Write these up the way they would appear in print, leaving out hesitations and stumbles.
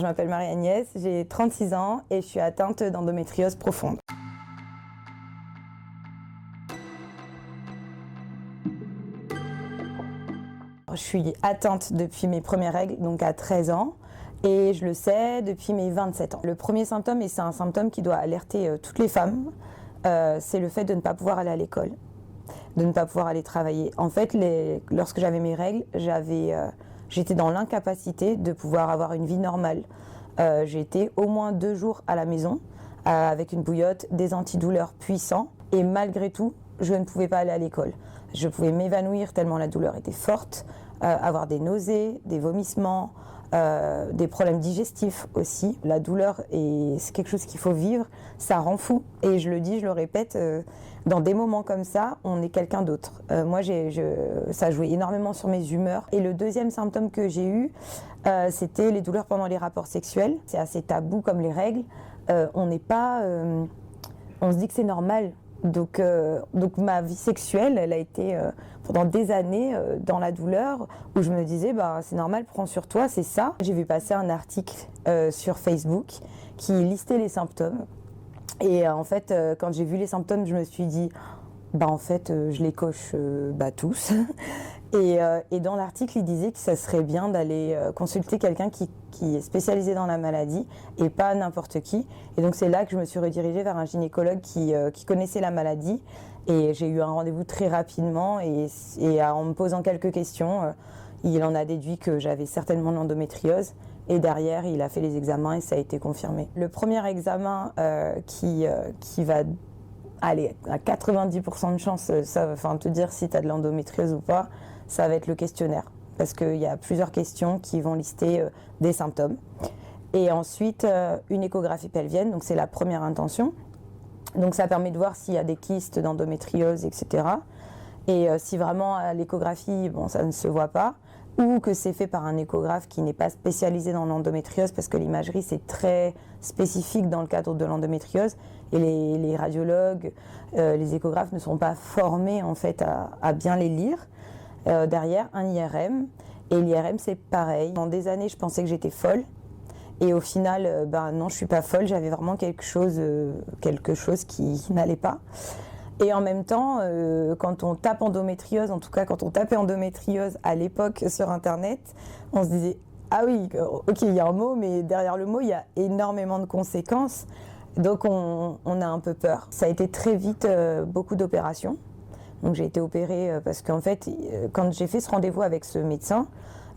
Je m'appelle Marie-Agnès, j'ai 36 ans et je suis atteinte d'endométriose profonde. Je suis atteinte depuis mes premières règles, donc à 13 ans, et je le sais depuis mes 27 ans. Le premier symptôme, et c'est un symptôme qui doit alerter toutes les femmes, c'est le fait de ne pas pouvoir aller à l'école, de ne pas pouvoir aller travailler. En fait, lorsque j'avais mes règles, j'étais dans l'incapacité de pouvoir avoir une vie normale. J'étais au moins 2 jours à la maison avec une bouillotte, des antidouleurs puissants et malgré tout, je ne pouvais pas aller à l'école. Je pouvais m'évanouir tellement la douleur était forte, avoir des nausées, des vomissements, des problèmes digestifs aussi. La douleur, c'est quelque chose qu'il faut vivre, ça rend fou. Et je le dis, je le répète, dans des moments comme ça, on est quelqu'un d'autre. Moi, ça a joué énormément sur mes humeurs. Et le deuxième symptôme que j'ai eu, c'était les douleurs pendant les rapports sexuels. C'est assez tabou comme les règles. On se dit que c'est normal. Donc ma vie sexuelle, elle a été pendant des années dans la douleur où je me disais c'est normal, prends sur toi, c'est ça. J'ai vu passer un article sur Facebook qui listait les symptômes et en fait quand j'ai vu les symptômes, je me suis dit je les coche tous. Et dans l'article, il disait que ça serait bien d'aller consulter quelqu'un qui est spécialisé dans la maladie et pas n'importe qui. Et donc c'est là que je me suis redirigée vers un gynécologue qui connaissait la maladie. Et j'ai eu un rendez-vous très rapidement et en me posant quelques questions, il en a déduit que j'avais certainement l'endométriose. Et derrière, il a fait les examens et ça a été confirmé. Le premier examen qui va aller à 90% de chance, te dire si tu as de l'endométriose ou pas, ça va être le questionnaire. Parce qu'il y a plusieurs questions qui vont lister des symptômes. Et ensuite, une échographie pelvienne, donc c'est la première intention. Donc ça permet de voir s'il y a des kystes d'endométriose, etc. Et si vraiment à l'échographie, ça ne se voit pas, ou que c'est fait par un échographe qui n'est pas spécialisé dans l'endométriose, parce que l'imagerie c'est très spécifique dans le cadre de l'endométriose, et les radiologues, les échographes ne sont pas formés en fait à bien les lire. Derrière, un IRM, et l'IRM c'est pareil. Pendant des années, je pensais que j'étais folle, et au final, non, je suis pas folle, j'avais vraiment quelque chose qui n'allait pas. Et en même temps, quand on tape endométriose, en tout cas quand on tapait endométriose à l'époque sur Internet, on se disait « Ah oui, ok, il y a un mot, mais derrière le mot, il y a énormément de conséquences. » Donc on a un peu peur. Ça a été très vite beaucoup d'opérations. Donc j'ai été opérée parce qu'en fait, quand j'ai fait ce rendez-vous avec ce médecin,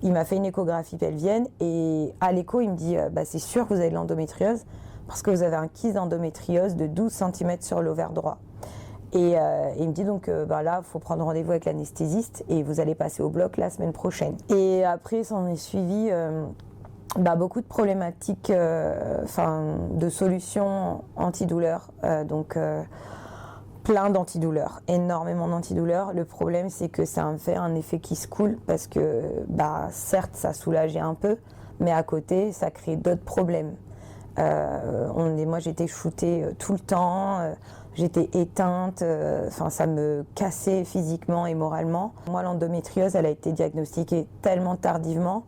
il m'a fait une échographie pelvienne et à l'écho, il me dit « C'est sûr que vous avez de l'endométriose parce que vous avez un kyste d'endométriose de 12 cm sur l'ovaire droit. » Et il me dit donc là, il faut prendre rendez-vous avec l'anesthésiste et vous allez passer au bloc la semaine prochaine. Et après, s'en est suivi beaucoup de problématiques, de solutions antidouleurs. Plein d'antidouleurs, énormément d'antidouleurs. Le problème, c'est que ça fait un effet qui se coule parce que certes, ça soulageait un peu, mais à côté, ça crée d'autres problèmes. Moi j'étais shootée tout le temps, j'étais éteinte, ça me cassait physiquement et moralement. Moi l'endométriose elle a été diagnostiquée tellement tardivement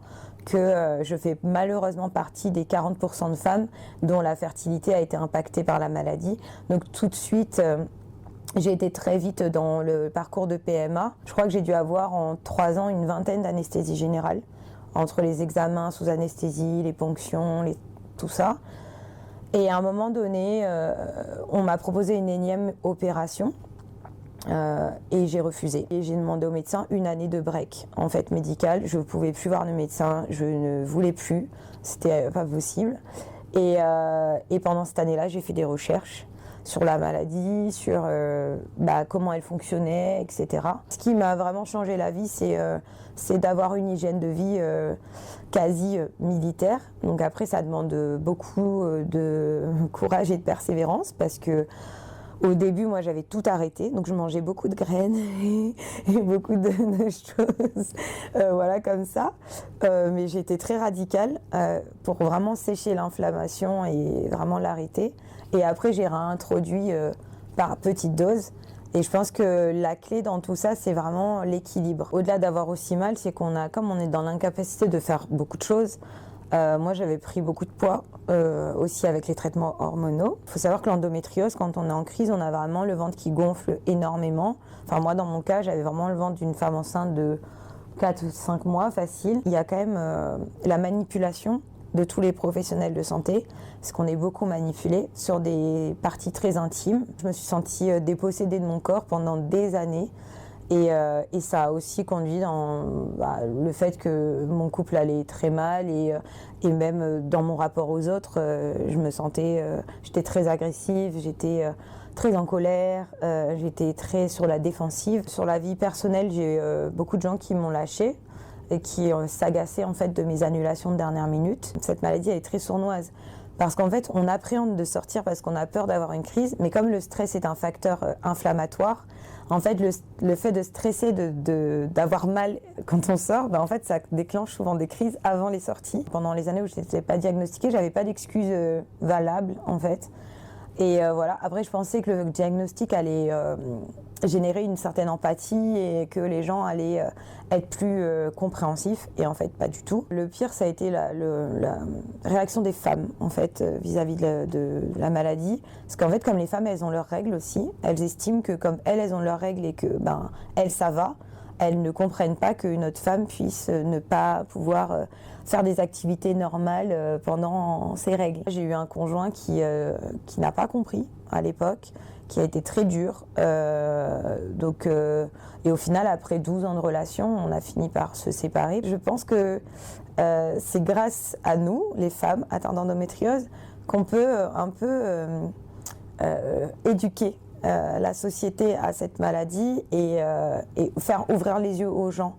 que je fais malheureusement partie des 40% de femmes dont la fertilité a été impactée par la maladie. Donc tout de suite j'ai été très vite dans le parcours de PMA. Je crois que j'ai dû avoir en 3 ans une vingtaine d'anesthésies générales entre les examens sous anesthésie, les ponctions, tout ça. Et à un moment donné, on m'a proposé une énième opération et j'ai refusé. Et j'ai demandé au médecin 1 année de break, en fait, médical. Je ne pouvais plus voir le médecin, je ne voulais plus, c'était pas possible. Et pendant cette année-là, j'ai fait des recherches sur la maladie, sur comment elle fonctionnait, etc. Ce qui m'a vraiment changé la vie, c'est d'avoir une hygiène de vie quasi militaire. Donc après, ça demande beaucoup de courage et de persévérance parce que au début, moi, j'avais tout arrêté, donc je mangeais beaucoup de graines et beaucoup de choses, comme ça. Mais j'étais très radicale pour vraiment sécher l'inflammation et vraiment l'arrêter. Et après, j'ai réintroduit par petites doses. Et je pense que la clé dans tout ça, c'est vraiment l'équilibre. Au-delà d'avoir aussi mal, c'est comme on est dans l'incapacité de faire beaucoup de choses, Moi, j'avais pris beaucoup de poids aussi avec les traitements hormonaux. Il faut savoir que l'endométriose, quand on est en crise, on a vraiment le ventre qui gonfle énormément. Enfin, moi, dans mon cas, j'avais vraiment le ventre d'une femme enceinte de 4 ou 5 mois, facile. Il y a quand même la manipulation de tous les professionnels de santé, parce qu'on est beaucoup manipulé sur des parties très intimes. Je me suis sentie dépossédée de mon corps pendant des années. Et ça a aussi conduit dans le fait que mon couple allait très mal et même dans mon rapport aux autres, je me sentais, j'étais très agressive, j'étais très en colère, j'étais très sur la défensive. Sur la vie personnelle, j'ai beaucoup de gens qui m'ont lâchée et qui s'agaçaient en fait de mes annulations de dernière minute. Cette maladie, elle est très sournoise. Parce qu'en fait, on appréhende de sortir parce qu'on a peur d'avoir une crise, mais comme le stress est un facteur inflammatoire, en fait, le fait de stresser, d'avoir mal quand on sort, en fait, ça déclenche souvent des crises avant les sorties. Pendant les années où je n'étais pas diagnostiquée, j'avais pas d'excuses valables, en fait. Et voilà. Après, je pensais que le diagnostic allait générer une certaine empathie et que les gens allaient être plus compréhensifs. Et en fait, pas du tout. Le pire, ça a été la réaction des femmes, en fait, vis-à-vis de la maladie. Parce qu'en fait, comme les femmes, elles ont leurs règles aussi, elles estiment que comme elles ont leurs règles et que, elles, ça va, elles ne comprennent pas qu'une autre femme puisse ne pas pouvoir faire des activités normales pendant ses règles. J'ai eu un conjoint qui n'a pas compris à l'époque, qui a été très dur. Et au final, après 12 ans de relation, on a fini par se séparer. Je pense que c'est grâce à nous, les femmes atteintes d'endométriose, qu'on peut un peu éduquer la société à cette maladie et faire ouvrir les yeux aux gens.